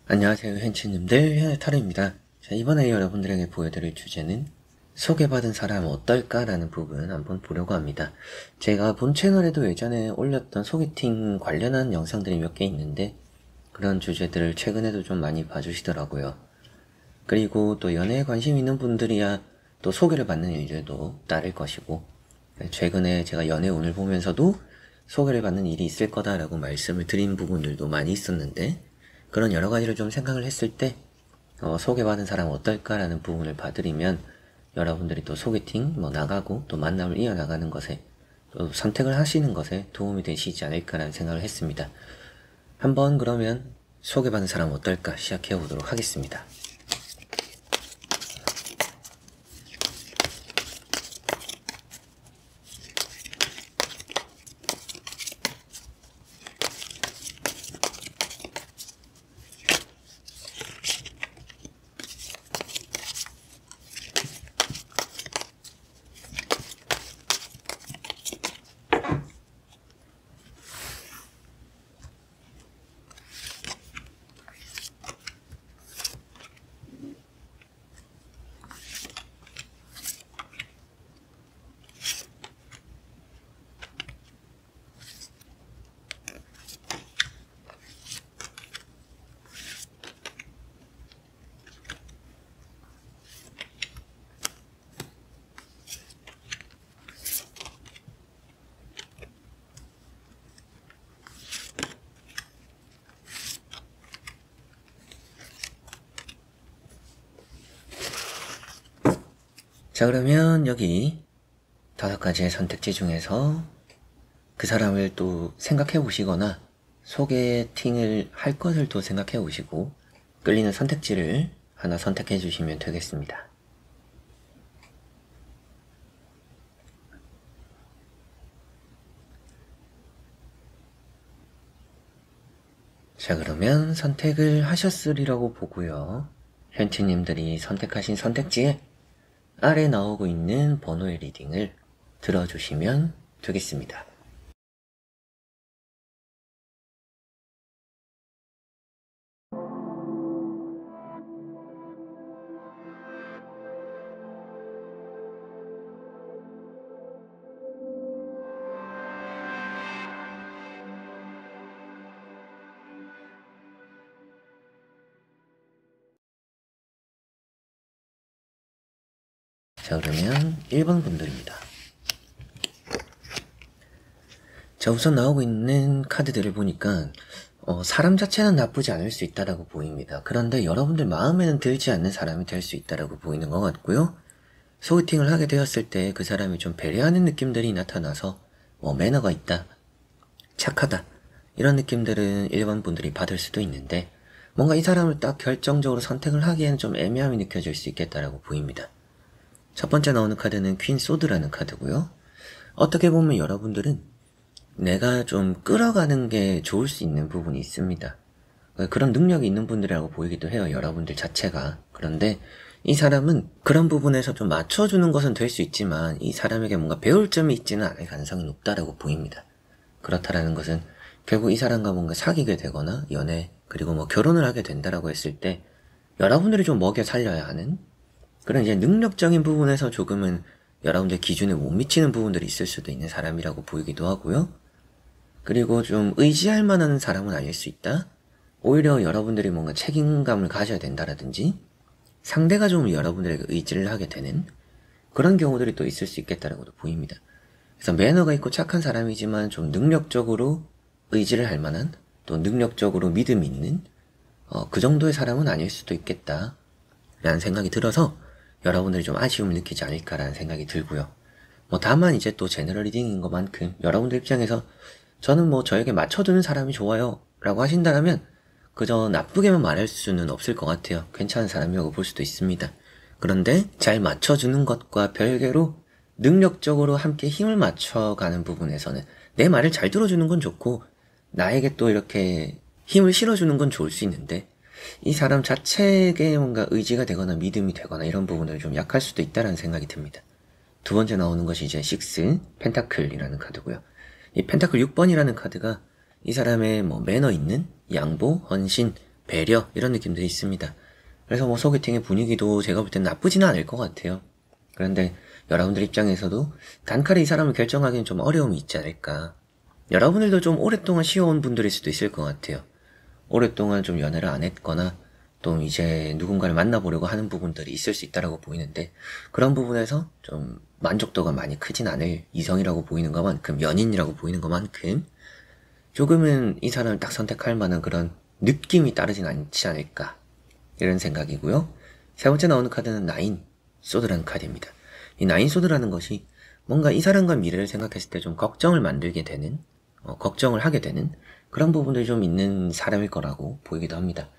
안녕하세요 현치님들 타로입니다. 자, 이번에 여러분들에게 보여드릴 주제는 소개받은 사람 어떨까 라는 부분 한번 보려고 합니다. 제가 본 채널에도 예전에 올렸던 소개팅 관련한 영상들이 몇 개 있는데 그런 주제들을 최근에도 좀 많이 봐주시더라고요. 그리고 또 연애에 관심 있는 분들이야 또 소개를 받는 일들도 따를 것이고, 최근에 제가 연애 운을 보면서도 소개를 받는 일이 있을 거다라고 말씀을 드린 부분들도 많이 있었는데, 그런 여러 가지를 좀 생각을 했을 때 소개받은 사람 어떨까라는 부분을 봐드리면 여러분들이 또 소개팅 나가고 또 만남을 이어나가는 것에 또 선택을 하시는 것에 도움이 되시지 않을까라는 생각을 했습니다. 한번 그러면 소개받은 사람 어떨까 시작해 보도록 하겠습니다. 자, 그러면 여기 5가지의 선택지 중에서 그 사람을 또 생각해 보시거나 소개팅을 할 것을 또 생각해 보시고 끌리는 선택지를 하나 선택해 주시면 되겠습니다. 자, 그러면 선택을 하셨으리라고 보고요. 현치님들이 선택하신 선택지에 아래 나오고 있는 번호의 리딩을 들어주시면 되겠습니다. 자, 그러면 1번 분들입니다. 자, 우선 나오고 있는 카드들을 보니까 사람 자체는 나쁘지 않을 수 있다라고 보입니다. 그런데 여러분들 마음에는 들지 않는 사람이 될 수 있다라고 보이는 것 같고요. 소개팅을 하게 되었을 때 그 사람이 좀 배려하는 느낌들이 나타나서 매너가 있다, 착하다, 이런 느낌들은 일반 분들이 받을 수도 있는데, 뭔가 이 사람을 딱 결정적으로 선택을 하기에는 좀 애매함이 느껴질 수 있겠다라고 보입니다. 첫 번째 나오는 카드는 퀸 소드라는 카드고요. 어떻게 보면 여러분들은 내가 좀 끌어가는 게 좋을 수 있는 부분이 있습니다. 그런 능력이 있는 분들이라고 보이기도 해요, 여러분들 자체가. 그런데 이 사람은 그런 부분에서 좀 맞춰주는 것은 될 수 있지만 이 사람에게 뭔가 배울 점이 있지는 않을 가능성이 높다라고 보입니다. 그렇다라는 것은 결국 이 사람과 뭔가 사귀게 되거나 연애 그리고 결혼을 하게 된다라고 했을 때 여러분들이 좀 먹여 살려야 하는 그런 이제 능력적인 부분에서 조금은 여러분들 기준에 못 미치는 부분들이 있을 수도 있는 사람이라고 보이기도 하고요. 그리고 좀 의지할 만한 사람은 아닐 수 있다. 오히려 여러분들이 뭔가 책임감을 가져야 된다라든지 상대가 좀 여러분들에게 의지를 하게 되는 그런 경우들이 또 있을 수 있겠다라고도 보입니다. 그래서 매너가 있고 착한 사람이지만 좀 능력적으로 의지를 할 만한 또 능력적으로 믿음이 있는 그 정도의 사람은 아닐 수도 있겠다 라는 생각이 들어서 여러분들이 좀 아쉬움을 느끼지 않을까라는 생각이 들고요. 다만 이제 또 제너럴 리딩인 것만큼 여러분들 입장에서 저는 저에게 맞춰주는 사람이 좋아요 라고 하신다면 그저 나쁘게만 말할 수는 없을 것 같아요. 괜찮은 사람이라고 볼 수도 있습니다. 그런데 잘 맞춰주는 것과 별개로 능력적으로 함께 힘을 맞춰가는 부분에서는 내 말을 잘 들어주는 건 좋고 나에게 또 이렇게 힘을 실어주는 건 좋을 수 있는데 이 사람 자체에게 뭔가 의지가 되거나 믿음이 되거나 이런 부분을 좀 약할 수도 있다는 생각이 듭니다. 두 번째 나오는 것이 이제 6 펜타클이라는 카드고요. 이 펜타클 6번이라는 카드가 이 사람의 매너 있는 양보, 헌신, 배려 이런 느낌들이 있습니다. 그래서 뭐 소개팅의 분위기도 제가 볼 땐 나쁘지는 않을 것 같아요. 그런데 여러분들 입장에서도 단칼에 이 사람을 결정하기는 좀 어려움이 있지 않을까. 여러분들도 좀 오랫동안 쉬어온 분들일 수도 있을 것 같아요. 오랫동안 좀 연애를 안 했거나 또 이제 누군가를 만나보려고 하는 부분들이 있을 수 있다고 보이는데, 그런 부분에서 좀 만족도가 많이 크진 않을 이성이라고 보이는 것만큼, 연인이라고 보이는 것만큼 조금은 이 사람을 딱 선택할 만한 그런 느낌이 따르진 않지 않을까, 이런 생각이고요. 세 번째 나오는 카드는 나인 소드라는 카드입니다. 이 나인 소드라는 것이 뭔가 이 사람과 미래를 생각했을 때 좀 걱정을 만들게 되는, 걱정을 하게 되는 그런 부분들이 좀 있는 사람일 거라고 보이기도 합니다.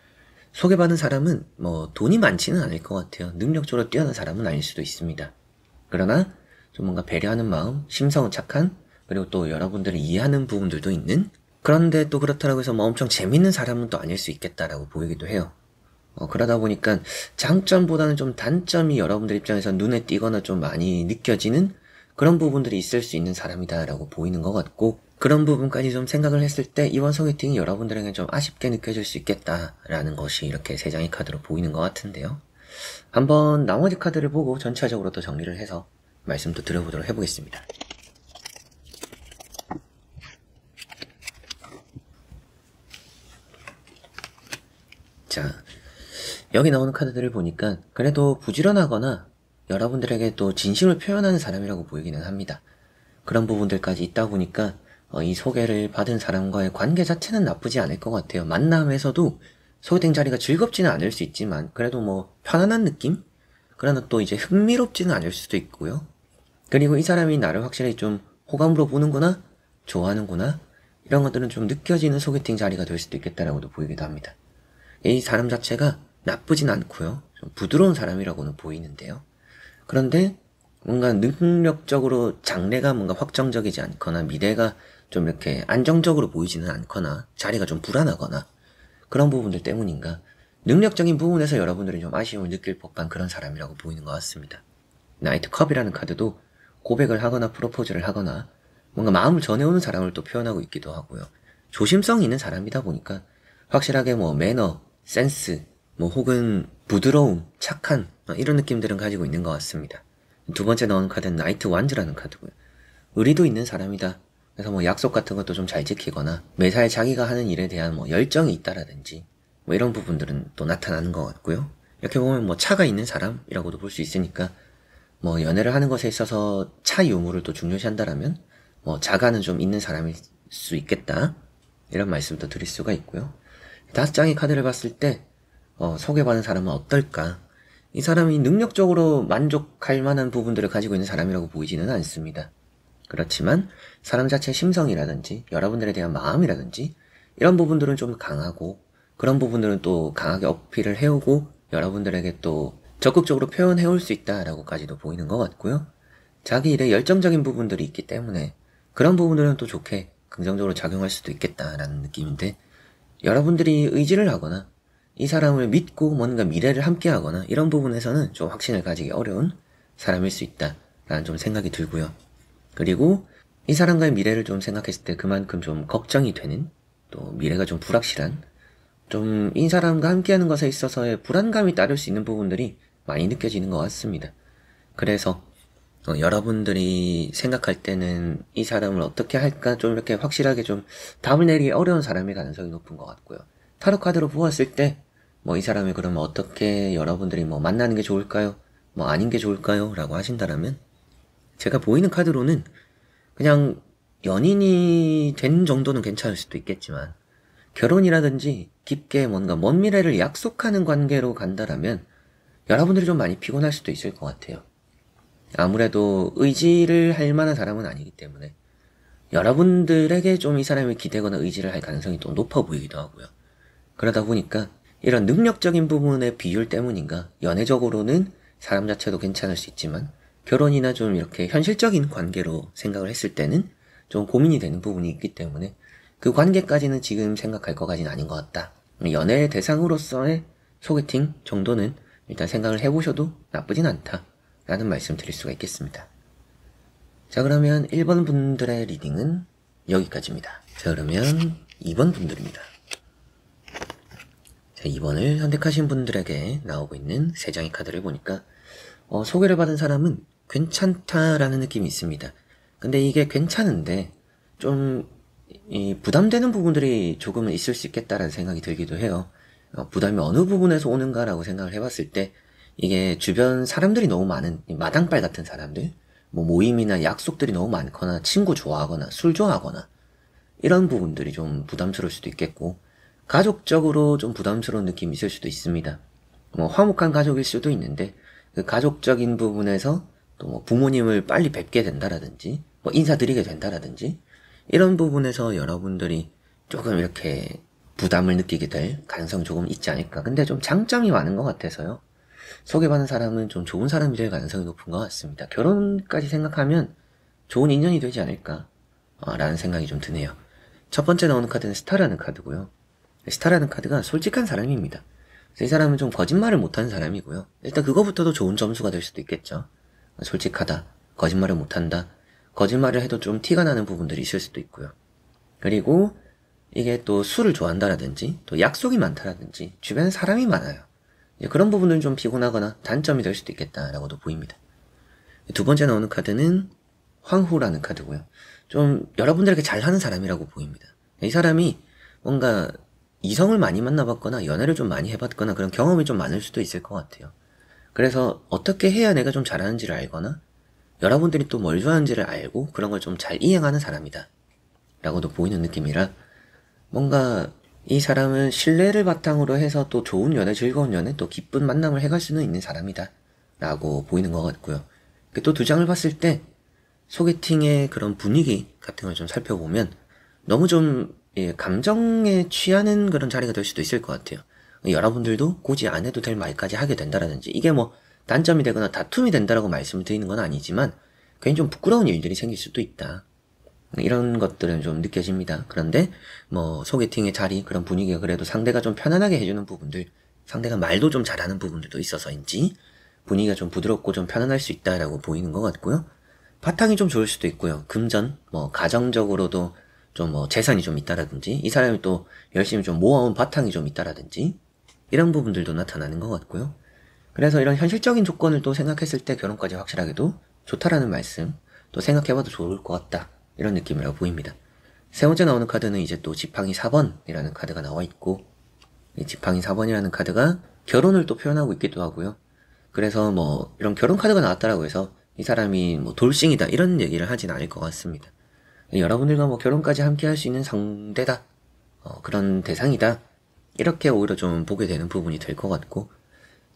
소개받은 사람은 뭐 돈이 많지는 않을 것 같아요. 능력적으로 뛰어난 사람은 아닐 수도 있습니다. 그러나 좀 뭔가 배려하는 마음, 심성은 착한, 그리고 또 여러분들을 이해하는 부분들도 있는, 그런데 또 그렇다고 해서 뭐 엄청 재밌는 사람은 또 아닐 수 있겠다라고 보이기도 해요. 그러다 보니까 장점보다는 좀 단점이 여러분들 입장에서 눈에 띄거나 좀 많이 느껴지는 그런 부분들이 있을 수 있는 사람이다라고 보이는 것 같고, 그런 부분까지 좀 생각을 했을 때 이번 소개팅이 여러분들에게 좀 아쉽게 느껴질 수 있겠다라는 것이 이렇게 세 장의 카드로 보이는 것 같은데요. 한번 나머지 카드를 보고 전체적으로 또 정리를 해서 말씀도 드려보도록 해보겠습니다. 자, 여기 나오는 카드들을 보니까 그래도 부지런하거나 여러분들에게 또 진심을 표현하는 사람이라고 보이기는 합니다. 그런 부분들까지 있다 보니까 이 소개를 받은 사람과의 관계 자체는 나쁘지 않을 것 같아요. 만남에서도 소개팅 자리가 즐겁지는 않을 수 있지만 그래도 뭐 편안한 느낌? 그러나 또 이제 흥미롭지는 않을 수도 있고요. 그리고 이 사람이 나를 확실히 좀 호감으로 보는구나, 좋아하는구나, 이런 것들은 좀 느껴지는 소개팅 자리가 될 수도 있겠다라고도 보이기도 합니다. 이 사람 자체가 나쁘진 않고요. 좀 부드러운 사람이라고는 보이는데요. 그런데 뭔가 능력적으로 장래가 뭔가 확정적이지 않거나 미래가 좀 이렇게 안정적으로 보이지는 않거나 자리가 좀 불안하거나 그런 부분들 때문인가, 능력적인 부분에서 여러분들이 좀 아쉬움을 느낄 법한 그런 사람이라고 보이는 것 같습니다. 나이트 컵이라는 카드도 고백을 하거나 프로포즈를 하거나 뭔가 마음을 전해오는 사람을 또 표현하고 있기도 하고요. 조심성이 있는 사람이다 보니까 확실하게 뭐 매너, 센스, 뭐 혹은 부드러움, 착한 이런 느낌들은 가지고 있는 것 같습니다. 두 번째 나오는 카드는 나이트 완즈라는 카드고요. 의리도 있는 사람이다. 그래서 뭐 약속 같은 것도 좀 잘 지키거나 매사에 자기가 하는 일에 대한 뭐 열정이 있다라든지 뭐 이런 부분들은 또 나타나는 것 같고요. 이렇게 보면 뭐 차가 있는 사람이라고도 볼 수 있으니까 뭐 연애를 하는 것에 있어서 차 유무를 또 중요시한다라면 뭐 자가는 좀 있는 사람일 수 있겠다, 이런 말씀도 드릴 수가 있고요. 다섯 장의 카드를 봤을 때 소개받은 사람은 어떨까? 이 사람이 능력적으로 만족할 만한 부분들을 가지고 있는 사람이라고 보이지는 않습니다. 그렇지만 사람 자체의 심성이라든지 여러분들에 대한 마음이라든지 이런 부분들은 좀 강하고, 그런 부분들은 또 강하게 어필을 해오고 여러분들에게 또 적극적으로 표현해올 수 있다라고까지도 보이는 것 같고요. 자기 일에 열정적인 부분들이 있기 때문에 그런 부분들은 또 좋게 긍정적으로 작용할 수도 있겠다라는 느낌인데, 여러분들이 의지를 하거나 이 사람을 믿고 뭔가 미래를 함께 하거나 이런 부분에서는 좀 확신을 가지기 어려운 사람일 수 있다라는 좀 생각이 들고요. 그리고 이 사람과의 미래를 좀 생각했을 때 그만큼 좀 걱정이 되는, 또 미래가 좀 불확실한, 좀 이 사람과 함께하는 것에 있어서의 불안감이 따를 수 있는 부분들이 많이 느껴지는 것 같습니다. 그래서 여러분들이 생각할 때는 이 사람을 어떻게 할까 좀 이렇게 확실하게 좀 답을 내리기 어려운 사람일 가능성이 높은 것 같고요. 타로 카드로 보았을 때 뭐 이 사람이 그러면 어떻게 여러분들이 뭐 만나는 게 좋을까요? 뭐 아닌 게 좋을까요? 라고 하신다라면 제가 보이는 카드로는 그냥 연인이 된 정도는 괜찮을 수도 있겠지만 결혼이라든지 깊게 뭔가 먼 미래를 약속하는 관계로 간다라면 여러분들이 좀 많이 피곤할 수도 있을 것 같아요. 아무래도 의지를 할 만한 사람은 아니기 때문에 여러분들에게 좀 이 사람을 기대거나 의지를 할 가능성이 또 높아 보이기도 하고요. 그러다 보니까 이런 능력적인 부분의 비율 때문인가 연애적으로는 사람 자체도 괜찮을 수 있지만 결혼이나 좀 이렇게 현실적인 관계로 생각을 했을 때는 좀 고민이 되는 부분이 있기 때문에 그 관계까지는 지금 생각할 것까지는 아닌 것 같다. 연애 대상으로서의 소개팅 정도는 일단 생각을 해보셔도 나쁘진 않다 라는 말씀 드릴 수가 있겠습니다. 자, 그러면 1번 분들의 리딩은 여기까지입니다. 자, 그러면 2번 분들입니다. 2번을 선택하신 분들에게 나오고 있는 3장의 카드를 보니까 소개를 받은 사람은 괜찮다라는 느낌이 있습니다. 근데 이게 괜찮은데 좀 부담되는 부분들이 조금은 있을 수 있겠다라는 생각이 들기도 해요. 부담이 어느 부분에서 오는가라고 생각을 해봤을 때 이게 주변 사람들이 너무 많은 마당발 같은 사람들, 뭐 모임이나 약속들이 너무 많거나 친구 좋아하거나 술 좋아하거나 이런 부분들이 좀 부담스러울 수도 있겠고, 가족적으로 좀 부담스러운 느낌이 있을 수도 있습니다. 뭐 화목한 가족일 수도 있는데 그 가족적인 부분에서 또 뭐 부모님을 빨리 뵙게 된다라든지 뭐 인사드리게 된다라든지 이런 부분에서 여러분들이 조금 이렇게 부담을 느끼게 될 가능성이 조금 있지 않을까. 근데 좀 장점이 많은 것 같아서요. 소개받은 사람은 좀 좋은 사람이 될 가능성이 높은 것 같습니다. 결혼까지 생각하면 좋은 인연이 되지 않을까 라는 생각이 좀 드네요. 첫 번째 나오는 카드는 스타라는 카드고요. 스타라는 카드가 솔직한 사람입니다. 그래서 이 사람은 좀 거짓말을 못하는 사람이고요. 일단 그거부터도 좋은 점수가 될 수도 있겠죠. 솔직하다, 거짓말을 못한다, 거짓말을 해도 좀 티가 나는 부분들이 있을 수도 있고요. 그리고 이게 또 술을 좋아한다라든지 또 약속이 많다라든지 주변에 사람이 많아요. 그런 부분은 좀 피곤하거나 단점이 될 수도 있겠다라고도 보입니다. 두 번째 나오는 카드는 황후라는 카드고요. 좀 여러분들에게 잘하는 사람이라고 보입니다. 이 사람이 뭔가 이성을 많이 만나봤거나 연애를 좀 많이 해봤거나 그런 경험이 좀 많을 수도 있을 것 같아요. 그래서 어떻게 해야 내가 좀 잘하는지를 알거나 여러분들이 또 뭘 좋아하는지를 알고 그런 걸 좀 잘 이행하는 사람이다 라고도 보이는 느낌이라, 뭔가 이 사람은 신뢰를 바탕으로 해서 또 좋은 연애, 즐거운 연애, 또 기쁜 만남을 해갈 수는 있는 사람이다 라고 보이는 것 같고요. 또 두 장을 봤을 때 소개팅의 그런 분위기 같은 걸 좀 살펴보면 너무 좀 감정에 취하는 그런 자리가 될 수도 있을 것 같아요. 여러분들도 굳이 안 해도 될 말까지 하게 된다라든지, 이게 뭐 단점이 되거나 다툼이 된다라고 말씀을 드리는 건 아니지만 괜히 좀 부끄러운 일들이 생길 수도 있다, 이런 것들은 좀 느껴집니다. 그런데 뭐 소개팅의 자리, 그런 분위기가 그래도 상대가 좀 편안하게 해주는 부분들, 상대가 말도 좀 잘하는 부분들도 있어서인지 분위기가 좀 부드럽고 좀 편안할 수 있다라고 보이는 것 같고요. 바탕이 좀 좋을 수도 있고요. 금전, 뭐 가정적으로도 좀 뭐 재산이 좀 있다라든지, 이 사람이 또 열심히 좀 모아온 바탕이 좀 있다라든지 이런 부분들도 나타나는 것 같고요. 그래서 이런 현실적인 조건을 또 생각했을 때 결혼까지 확실하게도 좋다라는 말씀, 또 생각해봐도 좋을 것 같다, 이런 느낌이라고 보입니다. 세 번째 나오는 카드는 이제 또 지팡이 4번이라는 카드가 나와 있고, 이 지팡이 4번이라는 카드가 결혼을 또 표현하고 있기도 하고요. 그래서 뭐 이런 결혼 카드가 나왔다라고 해서 이 사람이 뭐 돌싱이다 이런 얘기를 하진 않을 것 같습니다. 여러분들과 뭐 결혼까지 함께 할 수 있는 상대다, 그런 대상이다, 이렇게 오히려 좀 보게 되는 부분이 될 것 같고,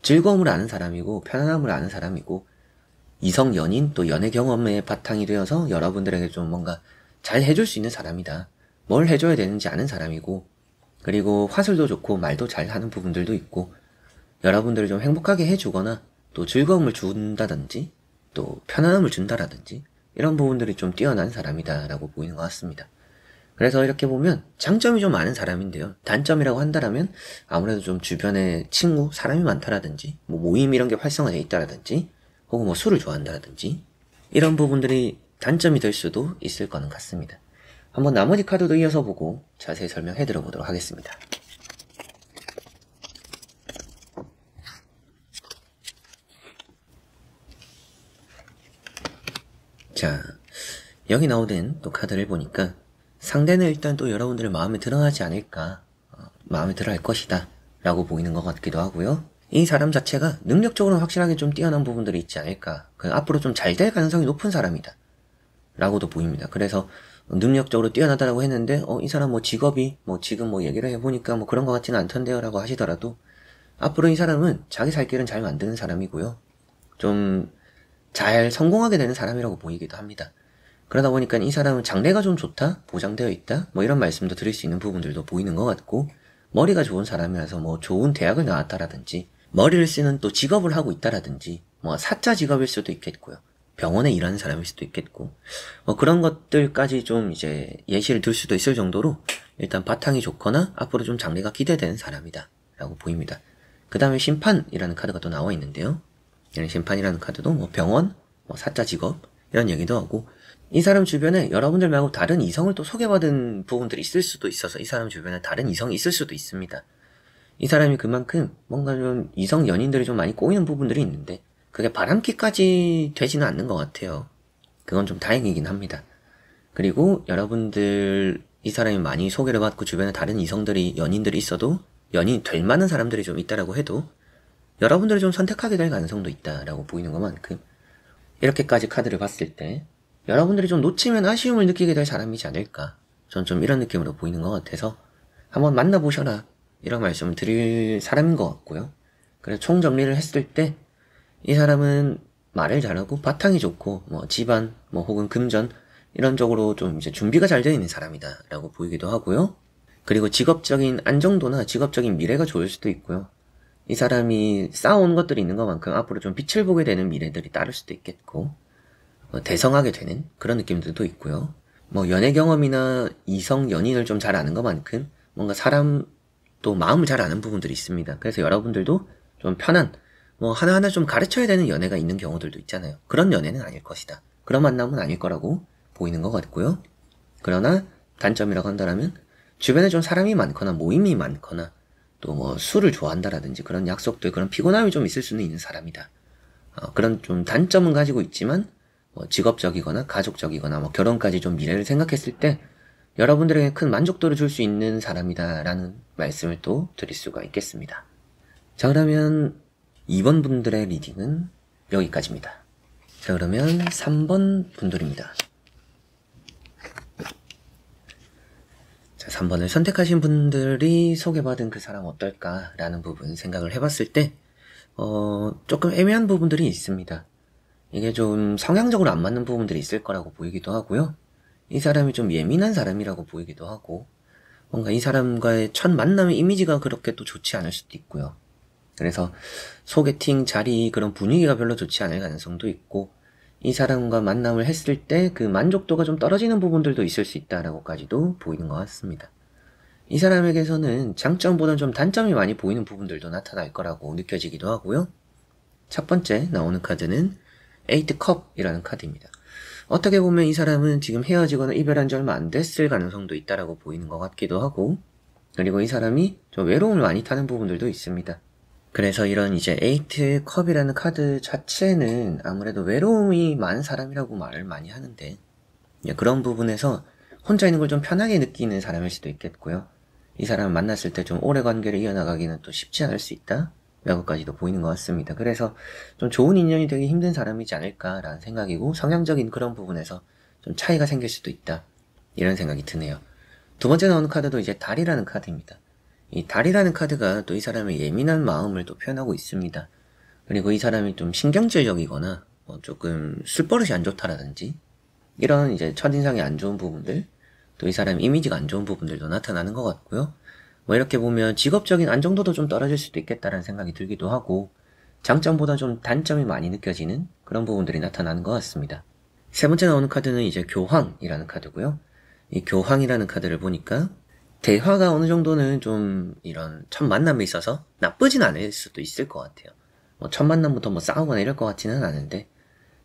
즐거움을 아는 사람이고 편안함을 아는 사람이고 이성 연인 또 연애 경험의 바탕이 되어서 여러분들에게 좀 뭔가 잘 해줄 수 있는 사람이다, 뭘 해줘야 되는지 아는 사람이고, 그리고 화술도 좋고 말도 잘 하는 부분들도 있고 여러분들을 좀 행복하게 해주거나 또 즐거움을 준다든지 또 편안함을 준다라든지 이런 부분들이 좀 뛰어난 사람이다 라고 보이는 것 같습니다. 그래서 이렇게 보면 장점이 좀 많은 사람인데요, 단점이라고 한다면 아무래도 좀 주변에 친구, 사람이 많다라든지 뭐 모임 이런 게 활성화되어 있다라든지 혹은 뭐 술을 좋아한다라든지 이런 부분들이 단점이 될 수도 있을 거는 같습니다. 한번 나머지 카드도 이어서 보고 자세히 설명해 드려보도록 하겠습니다. 자, 여기 나오는 또 카드를 보니까 상대는 일단 또 여러분들의 마음에 들어하지 않을까, 마음에 들어 할 것이다 라고 보이는 것 같기도 하고요. 이 사람 자체가 능력적으로는 확실하게 좀 뛰어난 부분들이 있지 않을까, 앞으로 좀 잘 될 가능성이 높은 사람이다 라고도 보입니다. 그래서 능력적으로 뛰어나다라고 했는데 이 사람 뭐 직업이 뭐 지금 뭐 얘기를 해보니까 뭐 그런 것 같지는 않던데요 라고 하시더라도 앞으로 이 사람은 자기 살 길은 잘 만드는 사람이고요, 좀 잘 성공하게 되는 사람이라고 보이기도 합니다. 그러다 보니까 이 사람은 장래가 좀 좋다, 보장되어 있다, 뭐 이런 말씀도 드릴 수 있는 부분들도 보이는 것 같고, 머리가 좋은 사람이라서 뭐 좋은 대학을 나왔다라든지 머리를 쓰는 또 직업을 하고 있다라든지 뭐 사자 직업일 수도 있겠고요, 병원에 일하는 사람일 수도 있겠고, 뭐 그런 것들까지 좀 이제 예시를 들 수도 있을 정도로 일단 바탕이 좋거나 앞으로 좀 장래가 기대되는 사람이다 라고 보입니다. 그 다음에 심판이라는 카드가 또 나와 있는데요, 심판이라는 카드도 뭐 병원, 뭐 사자 직업 이런 얘기도 하고, 이 사람 주변에 여러분들 말고 다른 이성을 또 소개받은 부분들이 있을 수도 있어서 이 사람 주변에 다른 이성이 있을 수도 있습니다. 이 사람이 그만큼 뭔가 좀 이성 연인들이 좀 많이 꼬이는 부분들이 있는데 그게 바람기까지 되지는 않는 것 같아요. 그건 좀 다행이긴 합니다. 그리고 여러분들 이 사람이 많이 소개를 받고 주변에 다른 이성들이 연인들이 있어도 연인이 될 만한 사람들이 좀 있다라고 해도 여러분들이 좀 선택하게 될 가능성도 있다라고 보이는 것만큼 이렇게까지 카드를 봤을 때 여러분들이 좀 놓치면 아쉬움을 느끼게 될 사람이지 않을까. 전 좀 이런 느낌으로 보이는 것 같아서 한번 만나보셔라 이런 말씀을 드릴 사람인 것 같고요. 그래서 총정리를 했을 때 이 사람은 말을 잘하고 바탕이 좋고 뭐 집안 뭐 혹은 금전 이런 쪽으로 좀 이제 준비가 잘 되어 있는 사람이다 라고 보이기도 하고요. 그리고 직업적인 안정도나 직업적인 미래가 좋을 수도 있고요. 이 사람이 쌓아온 것들이 있는 것만큼 앞으로 좀 빛을 보게 되는 미래들이 따를 수도 있겠고 대성하게 되는 그런 느낌들도 있고요. 뭐 연애 경험이나 이성 연인을 좀 잘 아는 것만큼 뭔가 사람 또 마음을 잘 아는 부분들이 있습니다. 그래서 여러분들도 좀 편한 뭐 하나하나 좀 가르쳐야 되는 연애가 있는 경우들도 있잖아요. 그런 연애는 아닐 것이다. 그런 만남은 아닐 거라고 보이는 것 같고요. 그러나 단점이라고 한다면 주변에 좀 사람이 많거나 모임이 많거나 또 뭐 술을 좋아한다라든지 그런 약속들 그런 피곤함이 좀 있을 수는 있는 사람이다. 그런 좀 단점은 가지고 있지만 뭐 직업적이거나 가족적이거나 뭐 결혼까지 좀 미래를 생각했을 때 여러분들에게 큰 만족도를 줄 수 있는 사람이다라는 말씀을 또 드릴 수가 있겠습니다. 자, 그러면 2번 분들의 리딩은 여기까지입니다. 자, 그러면 3번 분들입니다. 자, 3번을 선택하신 분들이 소개받은 그 사람 어떨까라는 부분 생각을 해봤을 때 조금 애매한 부분들이 있습니다. 이게 좀 성향적으로 안 맞는 부분들이 있을 거라고 보이기도 하고요. 이 사람이 좀 예민한 사람이라고 보이기도 하고 뭔가 이 사람과의 첫 만남의 이미지가 그렇게 또 좋지 않을 수도 있고요. 그래서 소개팅 자리 그런 분위기가 별로 좋지 않을 가능성도 있고 이 사람과 만남을 했을 때 그 만족도가 좀 떨어지는 부분들도 있을 수 있다라고까지도 보이는 것 같습니다. 이 사람에게서는 장점보다는 좀 단점이 많이 보이는 부분들도 나타날 거라고 느껴지기도 하고요. 첫 번째 나오는 카드는 에이트 컵이라는 카드입니다. 어떻게 보면 이 사람은 지금 헤어지거나 이별한 지 얼마 안 됐을 가능성도 있다라고 보이는 것 같기도 하고 그리고 이 사람이 좀 외로움을 많이 타는 부분들도 있습니다. 그래서 이런 이제 에이트 컵이라는 카드 자체는 아무래도 외로움이 많은 사람이라고 말을 많이 하는데 그런 부분에서 혼자 있는 걸 좀 편하게 느끼는 사람일 수도 있겠고요. 이 사람을 만났을 때 좀 오래 관계를 이어나가기는 또 쉽지 않을 수 있다 라고까지도 보이는 것 같습니다. 그래서 좀 좋은 인연이 되기 힘든 사람이지 않을까라는 생각이고 성향적인 그런 부분에서 좀 차이가 생길 수도 있다 이런 생각이 드네요. 두 번째 나오는 카드도 이제 달이라는 카드입니다. 이 달이라는 카드가 또 이 사람의 예민한 마음을 또 표현하고 있습니다. 그리고 이 사람이 좀 신경질적이거나 뭐 조금 술버릇이 안 좋다라든지 이런 이제 첫인상이 안 좋은 부분들 또 이 사람의 이미지가 안 좋은 부분들도 나타나는 것 같고요. 뭐 이렇게 보면 직업적인 안정도도 좀 떨어질 수도 있겠다라는 생각이 들기도 하고 장점보다 좀 단점이 많이 느껴지는 그런 부분들이 나타나는 것 같습니다. 세 번째 나오는 카드는 이제 교황이라는 카드고요. 이 교황이라는 카드를 보니까 대화가 어느 정도는 좀 이런 첫 만남에 있어서 나쁘진 않을 수도 있을 것 같아요. 뭐 첫 만남부터 뭐 싸우거나 이럴 것 같지는 않은데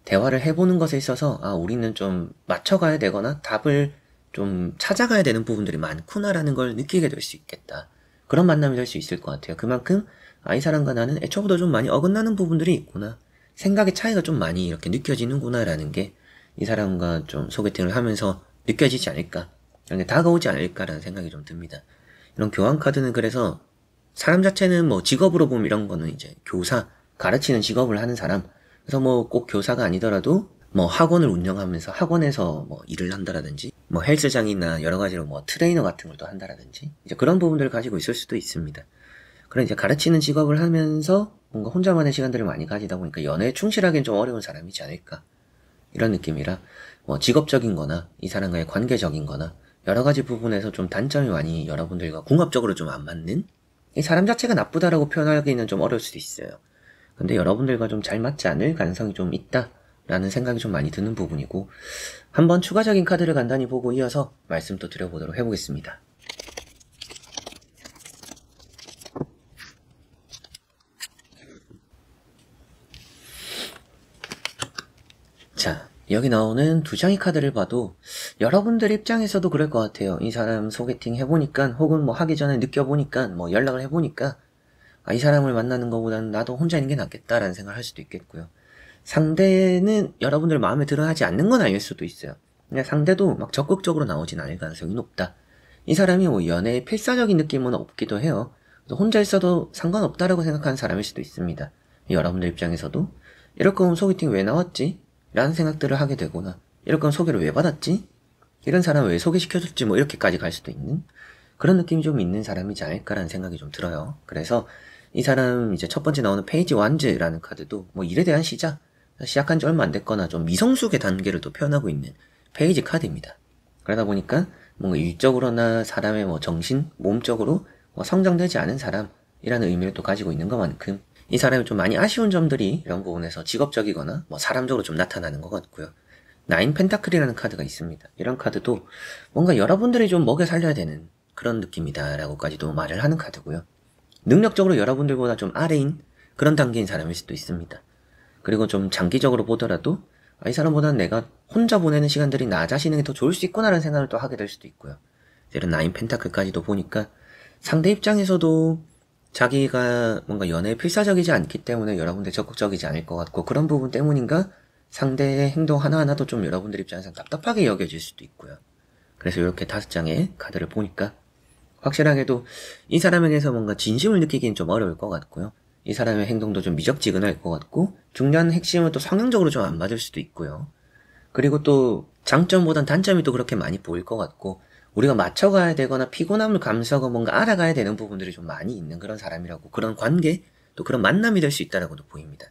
대화를 해보는 것에 있어서 우리는 좀 맞춰가야 되거나 답을 좀 찾아가야 되는 부분들이 많구나라는 걸 느끼게 될 수 있겠다. 그런 만남이 될 수 있을 것 같아요. 그만큼 이 사람과 나는 애초부터 좀 많이 어긋나는 부분들이 있구나. 생각의 차이가 좀 많이 이렇게 느껴지는구나라는 게 이 사람과 좀 소개팅을 하면서 느껴지지 않을까. 이런 게 다가오지 않을까라는 생각이 좀 듭니다. 이런 교환 카드는 그래서 사람 자체는 뭐 직업으로 보면 이런 거는 이제 교사, 가르치는 직업을 하는 사람. 그래서 뭐 꼭 교사가 아니더라도 뭐 학원을 운영하면서 학원에서 뭐 일을 한다라든지 뭐 헬스장이나 여러 가지로 뭐 트레이너 같은 걸 또 한다라든지 이제 그런 부분들을 가지고 있을 수도 있습니다. 그런 이제 가르치는 직업을 하면서 뭔가 혼자만의 시간들을 많이 가지다 보니까 연애에 충실하기는 좀 어려운 사람이지 않을까. 이런 느낌이라 뭐 직업적인 거나 이 사람과의 관계적인 거나 여러 가지 부분에서 좀 단점이 많이 여러분들과 궁합적으로 좀 안 맞는 이 사람 자체가 나쁘다라고 표현하기는 좀 어려울 수도 있어요. 근데 여러분들과 좀 잘 맞지 않을 가능성이 좀 있다라는 생각이 좀 많이 드는 부분이고 한번 추가적인 카드를 간단히 보고 이어서 말씀 또 드려보도록 해보겠습니다. 자, 여기 나오는 두 장의 카드를 봐도 여러분들 입장에서도 그럴 것 같아요. 이 사람 소개팅 해보니까 혹은 뭐 하기 전에 느껴보니까 뭐 연락을 해보니까 이 사람을 만나는 것보다는 나도 혼자 있는 게 낫겠다라는 생각을 할 수도 있겠고요. 상대는 여러분들 마음에 들어 하지 않는 건 아닐 수도 있어요. 그냥 상대도 막 적극적으로 나오진 않을 가능성이 높다. 이 사람이 뭐 연애의 필사적인 느낌은 없기도 해요. 그래서 혼자 있어도 상관없다라고 생각하는 사람일 수도 있습니다. 여러분들 입장에서도 이럴 거면 소개팅 왜 나왔지? 라는 생각들을 하게 되거나 이럴 거면 소개를 왜 받았지? 이런 사람 왜 소개시켜줬지? 뭐 이렇게까지 갈 수도 있는 그런 느낌이 좀 있는 사람이지 않을까라는 생각이 좀 들어요. 그래서 이 사람 이제 첫 번째 나오는 페이지 완즈라는 카드도 뭐 일에 대한 시작한 지 얼마 안 됐거나 좀 미성숙의 단계를 또 표현하고 있는 페이지 카드입니다. 그러다 보니까 뭔가 일적으로나 사람의 뭐 정신, 몸적으로 뭐 성장되지 않은 사람이라는 의미를 또 가지고 있는 것만큼 이 사람이 좀 많이 아쉬운 점들이 이런 부분에서 직업적이거나 뭐 사람적으로 좀 나타나는 것 같고요. 나인 펜타클이라는 카드가 있습니다. 이런 카드도 뭔가 여러분들이 좀 먹여 살려야 되는 그런 느낌이다 라고까지도 말을 하는 카드고요. 능력적으로 여러분들보다 좀 아래인 그런 단계인 사람일 수도 있습니다. 그리고 좀 장기적으로 보더라도 이 사람보다는 내가 혼자 보내는 시간들이 나 자신에게 더 좋을 수 있구나라는 생각을 또 하게 될 수도 있고요. 이런 나인 펜타클까지도 보니까 상대 입장에서도 자기가 뭔가 연애에 필사적이지 않기 때문에 여러분들 적극적이지 않을 것 같고 그런 부분 때문인가 상대의 행동 하나하나도 좀 여러분들 입장에서 답답하게 여겨질 수도 있고요. 그래서 이렇게 5장의 카드를 보니까 확실하게도 이 사람에게서 뭔가 진심을 느끼기는 좀 어려울 것 같고요. 이 사람의 행동도 좀 미적지근할 것 같고 중요한 핵심은 또 성향적으로 좀 안 맞을 수도 있고요. 그리고 또 장점보단 단점이 또 그렇게 많이 보일 것 같고 우리가 맞춰가야 되거나 피곤함을 감수하고 뭔가 알아가야 되는 부분들이 좀 많이 있는 그런 사람이라고 그런 관계 또 그런 만남이 될 수 있다라고도 보입니다.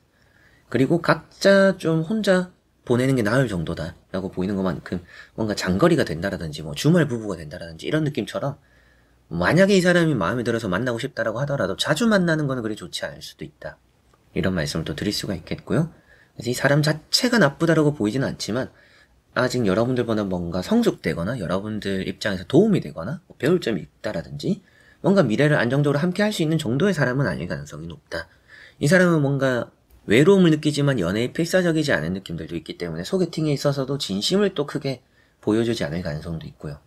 그리고 각자 좀 혼자 보내는 게 나을 정도다 라고 보이는 것만큼 뭔가 장거리가 된다라든지 뭐 주말 부부가 된다라든지 이런 느낌처럼 만약에 이 사람이 마음에 들어서 만나고 싶다라고 하더라도 자주 만나는 거는 그리 좋지 않을 수도 있다. 이런 말씀을 또 드릴 수가 있겠고요. 그래서 이 사람 자체가 나쁘다라고 보이지는 않지만 아직 여러분들보다 뭔가 성숙되거나 여러분들 입장에서 도움이 되거나 뭐 배울 점이 있다라든지 뭔가 미래를 안정적으로 함께 할 수 있는 정도의 사람은 아닐 가능성이 높다. 이 사람은 뭔가 외로움을 느끼지만 연애에 필사적이지 않은 느낌들도 있기 때문에 소개팅에 있어서도 진심을 또 크게 보여주지 않을 가능성도 있고요.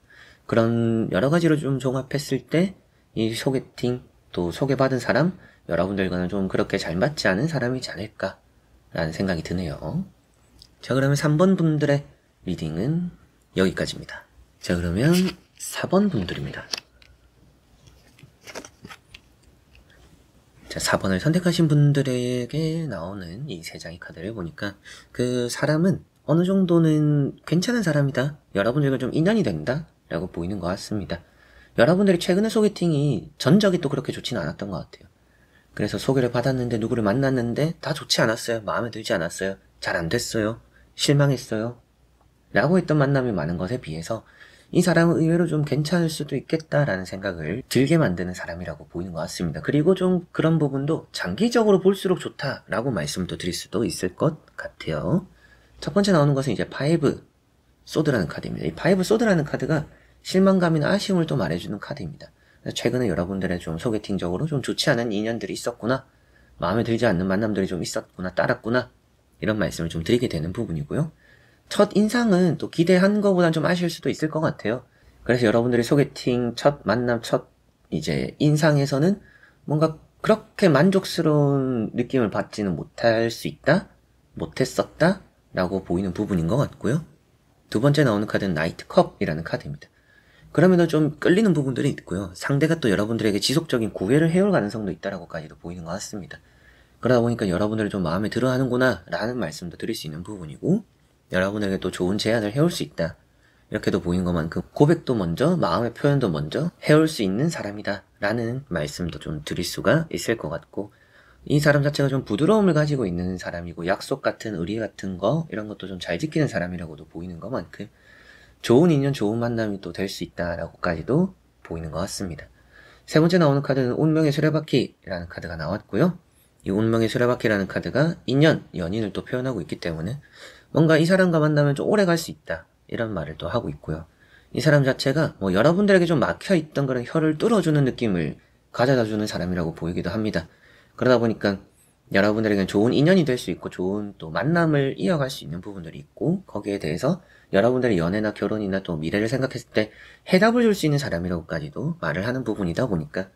그런 여러 가지로 좀 종합했을 때 이 소개팅 또 소개받은 사람 여러분들과는 좀 그렇게 잘 맞지 않은 사람이지 않을까라는 생각이 드네요. 자, 그러면 3번 분들의 리딩은 여기까지입니다. 자, 그러면 4번 분들입니다. 자, 4번을 선택하신 분들에게 나오는 이 3장의 카드를 보니까 그 사람은 어느 정도는 괜찮은 사람이다. 여러분들과 좀 인연이 된다. 라고 보이는 것 같습니다. 여러분들이 최근에 소개팅이 전적이 또 그렇게 좋지는 않았던 것 같아요. 그래서 소개를 받았는데 누구를 만났는데 다 좋지 않았어요. 마음에 들지 않았어요. 잘 안 됐어요. 실망했어요. 라고 했던 만남이 많은 것에 비해서 이 사람은 의외로 좀 괜찮을 수도 있겠다라는 생각을 들게 만드는 사람이라고 보이는 것 같습니다. 그리고 좀 그런 부분도 장기적으로 볼수록 좋다라고 말씀을 또 드릴 수도 있을 것 같아요. 첫 번째 나오는 것은 이제 파이브 소드라는 카드입니다. 이 파이브 소드라는 카드가 실망감이나 아쉬움을 또 말해주는 카드입니다. 최근에 여러분들의 좀 소개팅적으로 좀 좋지 않은 인연들이 있었구나, 마음에 들지 않는 만남들이 좀 있었구나, 따랐구나, 이런 말씀을 좀 드리게 되는 부분이고요. 첫 인상은 또 기대한 것보단 좀 아쉬울 수도 있을 것 같아요. 그래서 여러분들의 소개팅 첫 만남 첫 이제 인상에서는 뭔가 그렇게 만족스러운 느낌을 받지는 못할 수 있다? 못했었다? 라고 보이는 부분인 것 같고요. 두 번째 나오는 카드는 나이트 컵이라는 카드입니다. 그러면은 좀 끌리는 부분들이 있고요. 상대가 또 여러분들에게 지속적인 구애를 해올 가능성도 있다라고까지도 보이는 것 같습니다. 그러다 보니까 여러분들을 좀 마음에 들어 하는구나 라는 말씀도 드릴 수 있는 부분이고, 여러분에게 또 좋은 제안을 해올 수 있다, 이렇게도 보이는 것만큼 고백도 먼저 마음의 표현도 먼저 해올 수 있는 사람이다 라는 말씀도 좀 드릴 수가 있을 것 같고, 이 사람 자체가 좀 부드러움을 가지고 있는 사람이고 약속 같은 의리 같은 거 이런 것도 좀 잘 지키는 사람이라고도 보이는 것만큼 좋은 인연 좋은 만남이 또 될 수 있다라고까지도 보이는 것 같습니다. 세 번째 나오는 카드는 운명의 수레바퀴라는 카드가 나왔고요. 이 운명의 수레바퀴라는 카드가 인연, 연인을 또 표현하고 있기 때문에 뭔가 이 사람과 만나면 좀 오래 갈 수 있다 이런 말을 또 하고 있고요. 이 사람 자체가 뭐 여러분들에게 좀 막혀있던 그런 혀를 뚫어주는 느낌을 가져다주는 사람이라고 보이기도 합니다. 그러다 보니까 여러분들에게는 좋은 인연이 될 수 있고 좋은 또 만남을 이어갈 수 있는 부분들이 있고, 거기에 대해서 여러분들의 연애나 결혼이나 또 미래를 생각했을 때 해답을 줄 수 있는 사람이라고까지도 말을 하는 부분이다 보니까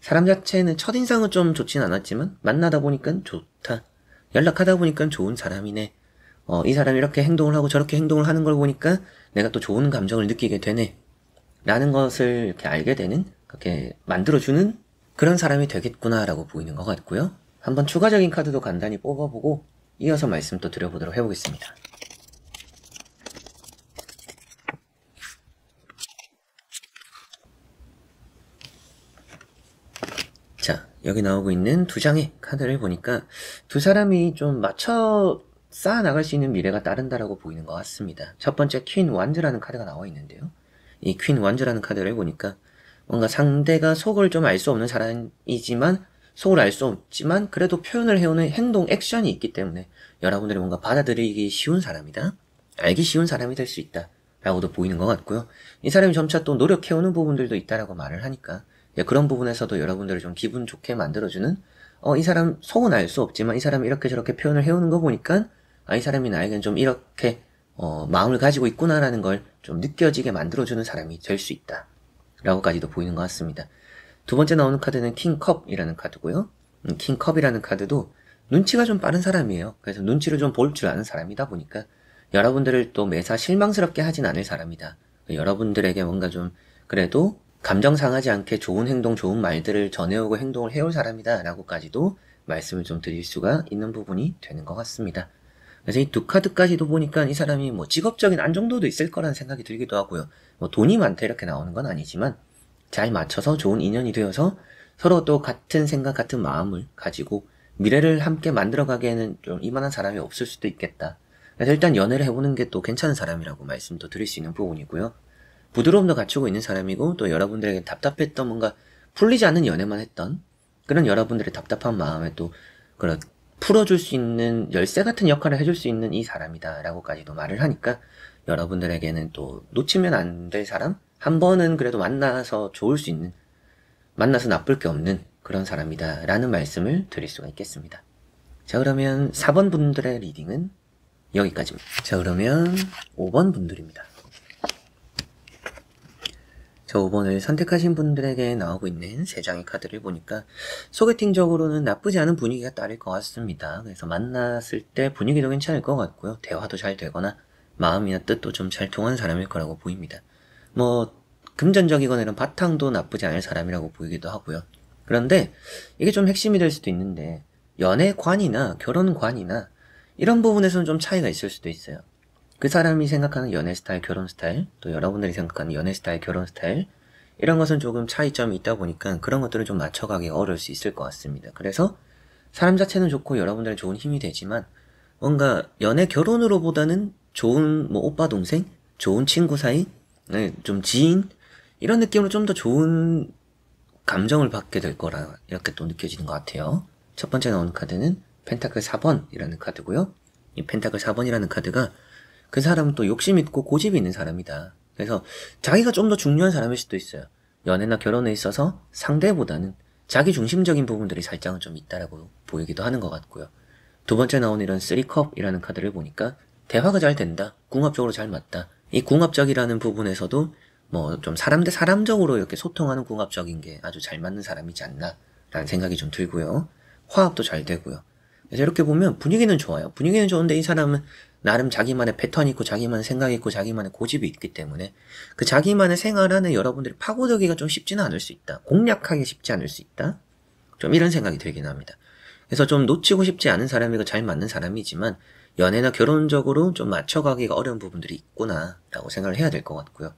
사람 자체는 첫인상은 좀 좋진 않았지만 만나다 보니까 좋다. 연락하다 보니까 좋은 사람이네. 이 사람이 이렇게 행동을 하고 저렇게 행동을 하는 걸 보니까 내가 또 좋은 감정을 느끼게 되네. 라는 것을 이렇게 알게 되는, 그렇게 만들어주는 그런 사람이 되겠구나라고 보이는 것 같고요. 한번 추가적인 카드도 간단히 뽑아보고 이어서 말씀 또 드려보도록 해보겠습니다. 자, 여기 나오고 있는 두 장의 카드를 보니까 두 사람이 좀 맞춰 쌓아나갈 수 있는 미래가 따른다라고 보이는 것 같습니다. 첫 번째 퀸 완즈라는 카드가 나와 있는데요. 이 퀸 완즈라는 카드를 보니까 뭔가 상대가 속을 좀 알 수 없는 사람이지만, 속을 알 수 없지만 그래도 표현을 해오는 행동, 액션이 있기 때문에 여러분들이 뭔가 받아들이기 쉬운 사람이다, 알기 쉬운 사람이 될 수 있다 라고도 보이는 것 같고요. 이 사람이 점차 또 노력해오는 부분들도 있다라고 말을 하니까 그런 부분에서도 여러분들을 좀 기분 좋게 만들어주는, 이 사람 속은 알 수 없지만 이 사람이 이렇게 저렇게 표현을 해오는 거 보니까 이 사람이 나에겐 좀 이렇게 마음을 가지고 있구나라는 걸 좀 느껴지게 만들어주는 사람이 될 수 있다 라고까지도 보이는 것 같습니다. 두 번째 나오는 카드는 킹컵이라는 카드고요. 킹컵이라는 카드도 눈치가 좀 빠른 사람이에요. 그래서 눈치를 좀 볼 줄 아는 사람이다 보니까 여러분들을 또 매사 실망스럽게 하진 않을 사람이다. 여러분들에게 뭔가 좀 그래도 감정 상하지 않게 좋은 행동, 좋은 말들을 전해오고 행동을 해올 사람이다 라고까지도 말씀을 좀 드릴 수가 있는 부분이 되는 것 같습니다. 그래서 이 두 카드까지도 보니까 이 사람이 뭐 직업적인 안정도도 있을 거라는 생각이 들기도 하고요. 뭐 돈이 많다 이렇게 나오는 건 아니지만 잘 맞춰서 좋은 인연이 되어서 서로 또 같은 생각, 같은 마음을 가지고 미래를 함께 만들어가기에는 좀 이만한 사람이 없을 수도 있겠다. 그래서 일단 연애를 해보는 게 또 괜찮은 사람이라고 말씀도 드릴 수 있는 부분이고요. 부드러움도 갖추고 있는 사람이고, 또 여러분들에게 답답했던, 뭔가 풀리지 않는 연애만 했던 그런 여러분들의 답답한 마음에 또 그런 풀어줄 수 있는 열쇠 같은 역할을 해줄 수 있는 이 사람이다 라고까지도 말을 하니까 여러분들에게는 또 놓치면 안 될 사람? 한 번은 그래도 만나서 좋을 수 있는, 만나서 나쁠 게 없는 그런 사람이다 라는 말씀을 드릴 수가 있겠습니다. 자, 그러면 4번 분들의 리딩은 여기까지입니다. 자, 그러면 5번 분들입니다. 자, 5번을 선택하신 분들에게 나오고 있는 3장의 카드를 보니까 소개팅적으로는 나쁘지 않은 분위기가 따를 것 같습니다. 그래서 만났을 때 분위기도 괜찮을 것 같고요. 대화도 잘 되거나 마음이나 뜻도 좀 잘 통하는 사람일 거라고 보입니다. 뭐 금전적이거나 이런 바탕도 나쁘지 않을 사람이라고 보이기도 하고요. 그런데 이게 좀 핵심이 될 수도 있는데, 연애관이나 결혼관이나 이런 부분에서는 좀 차이가 있을 수도 있어요. 그 사람이 생각하는 연애 스타일, 결혼 스타일, 또 여러분들이 생각하는 연애 스타일, 결혼 스타일, 이런 것은 조금 차이점이 있다 보니까 그런 것들을 좀 맞춰가기가 어려울 수 있을 것 같습니다. 그래서 사람 자체는 좋고 여러분들은 좋은 힘이 되지만, 뭔가 연애 결혼으로 보다는 좋은 뭐 오빠 동생, 좋은 친구 사이, 좀 지인, 이런 느낌으로 좀 더 좋은 감정을 받게 될 거라 이렇게 또 느껴지는 것 같아요. 첫 번째 나오는 카드는 펜타클 4번이라는 카드고요. 이 펜타클 4번이라는 카드가 그 사람은 또 욕심 있고 고집이 있는 사람이다. 그래서 자기가 좀 더 중요한 사람일 수도 있어요. 연애나 결혼에 있어서 상대보다는 자기 중심적인 부분들이 살짝은 좀 있다라고 보이기도 하는 것 같고요. 두 번째 나온 이런 3컵이라는 카드를 보니까 대화가 잘 된다, 궁합적으로 잘 맞다. 이 궁합적이라는 부분에서도 뭐 좀 사람 대 사람적으로 이렇게 소통하는 궁합적인 게 아주 잘 맞는 사람이지 않나 라는 생각이 좀 들고요. 화합도 잘 되고요. 그래서 이렇게 보면 분위기는 좋아요. 분위기는 좋은데 이 사람은 나름 자기만의 패턴이 있고 자기만의 생각이 있고 자기만의 고집이 있기 때문에 그 자기만의 생활 안에 여러분들이 파고들기가 좀 쉽지는 않을 수 있다. 공략하기 쉽지 않을 수 있다. 좀 이런 생각이 들긴 합니다. 그래서 좀 놓치고 싶지 않은 사람이고 잘 맞는 사람이지만 연애나 결혼적으로 좀 맞춰가기가 어려운 부분들이 있구나 라고 생각을 해야 될 것 같고요.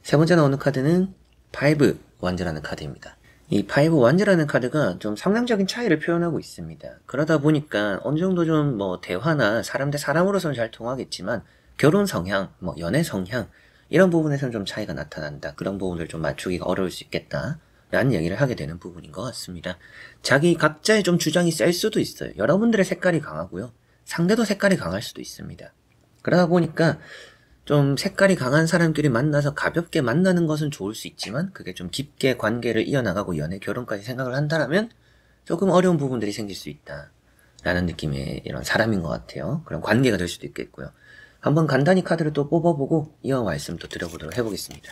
세 번째 나오는 카드는 5 완즈라는 카드입니다. 이 5 완즈라는 카드가 좀 상당적인 차이를 표현하고 있습니다. 그러다 보니까 어느 정도 좀 뭐 대화나 사람 대 사람으로서는 잘 통하겠지만 결혼 성향, 뭐 연애 성향 이런 부분에서는 좀 차이가 나타난다. 그런 부분을 좀 맞추기가 어려울 수 있겠다 라는 얘기를 하게 되는 부분인 것 같습니다. 자기 각자의 좀 주장이 셀 수도 있어요. 여러분들의 색깔이 강하고요. 상대도 색깔이 강할 수도 있습니다. 그러다 보니까 좀 색깔이 강한 사람끼리 만나서 가볍게 만나는 것은 좋을 수 있지만 그게 좀 깊게 관계를 이어나가고 연애, 결혼까지 생각을 한다면 조금 어려운 부분들이 생길 수 있다 라는 느낌의 이런 사람인 것 같아요. 그런 관계가 될 수도 있겠고요. 한번 간단히 카드를 또 뽑아보고 이어 말씀 또 드려보도록 해보겠습니다.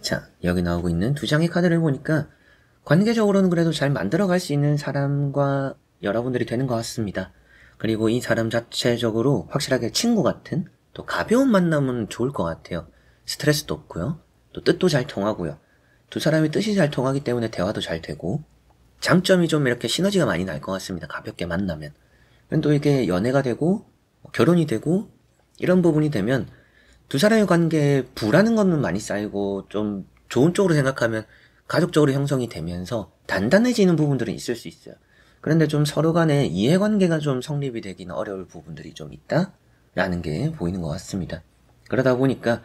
자, 여기 나오고 있는 두 장의 카드를 보니까 관계적으로는 그래도 잘 만들어갈 수 있는 사람과 여러분들이 되는 것 같습니다. 그리고 이 사람 자체적으로 확실하게 친구 같은 또 가벼운 만남은 좋을 것 같아요. 스트레스도 없고요. 또 뜻도 잘 통하고요. 두 사람이 뜻이 잘 통하기 때문에 대화도 잘 되고 장점이 좀 이렇게 시너지가 많이 날 것 같습니다. 가볍게 만나면. 또 이게 연애가 되고 결혼이 되고 이런 부분이 되면 두 사람의 관계에 부라는 거는 많이 쌓이고 좀 좋은 쪽으로 생각하면 가족적으로 형성이 되면서 단단해지는 부분들은 있을 수 있어요. 그런데 좀 서로 간에 이해관계가 좀 성립이 되기는 어려울 부분들이 좀 있다라는 게 보이는 것 같습니다. 그러다 보니까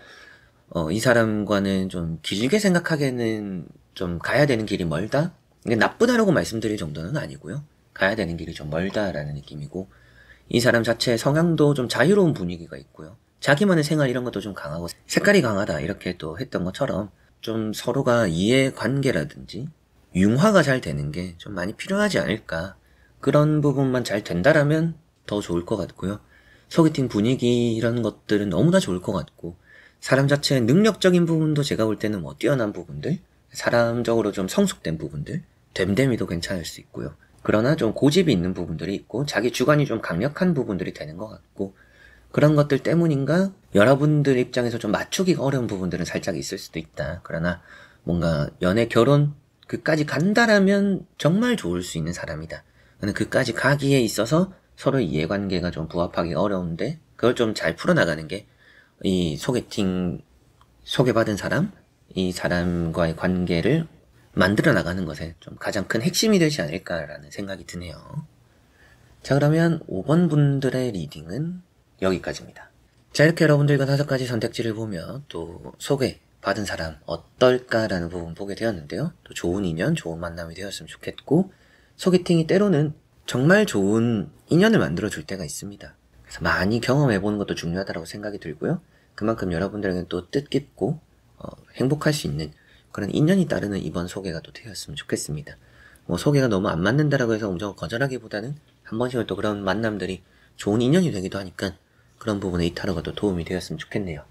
이 사람과는 좀 길게 생각하기에는 좀 가야 되는 길이 멀다? 이게 나쁘다라고 말씀드릴 정도는 아니고요. 가야 되는 길이 좀 멀다라는 느낌이고 이 사람 자체의 성향도 좀 자유로운 분위기가 있고요. 자기만의 생활 이런 것도 좀 강하고 색깔이 강하다 이렇게 또 했던 것처럼 좀 서로가 이해관계라든지 융화가 잘 되는 게 좀 많이 필요하지 않을까. 그런 부분만 잘 된다라면 더 좋을 것 같고요. 소개팅 분위기 이런 것들은 너무나 좋을 것 같고 사람 자체의 능력적인 부분도 제가 볼 때는 뭐 뛰어난 부분들, 사람적으로 좀 성숙된 부분들, 됨됨이도 괜찮을 수 있고요. 그러나 좀 고집이 있는 부분들이 있고 자기 주관이 좀 강력한 부분들이 되는 것 같고 그런 것들 때문인가 여러분들 입장에서 좀 맞추기가 어려운 부분들은 살짝 있을 수도 있다. 그러나 뭔가 연애, 결혼 그까지 간다라면 정말 좋을 수 있는 사람이다. 근데 그까지 가기에 있어서 서로 이해관계가 좀 부합하기 어려운데 그걸 좀 잘 풀어나가는 게 이 소개팅 소개받은 사람, 이 사람과의 관계를 만들어 나가는 것에 좀 가장 큰 핵심이 되지 않을까라는 생각이 드네요. 자, 그러면 5번 분들의 리딩은 여기까지입니다. 자, 이렇게 여러분들과 5가지 선택지를 보며 또 소개받은 사람 어떨까라는 부분 보게 되었는데요. 또 좋은 인연, 좋은 만남이 되었으면 좋겠고 소개팅이 때로는 정말 좋은 인연을 만들어줄 때가 있습니다. 그래서 많이 경험해보는 것도 중요하다고 생각이 들고요. 그만큼 여러분들에게는 또 뜻깊고 행복할 수 있는 그런 인연이 따르는 이번 소개가 또 되었으면 좋겠습니다. 뭐 소개가 너무 안 맞는다라고 해서 엄청 거절하기보다는 한 번씩은 또 그런 만남들이 좋은 인연이 되기도 하니까 그런 부분에 이 타로가 또 도움이 되었으면 좋겠네요.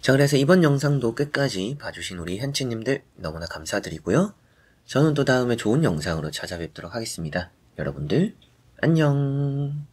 자, 그래서 이번 영상도 끝까지 봐주신 우리 현치님들 너무나 감사드리고요. 저는 또 다음에 좋은 영상으로 찾아뵙도록 하겠습니다. 여러분들 안녕.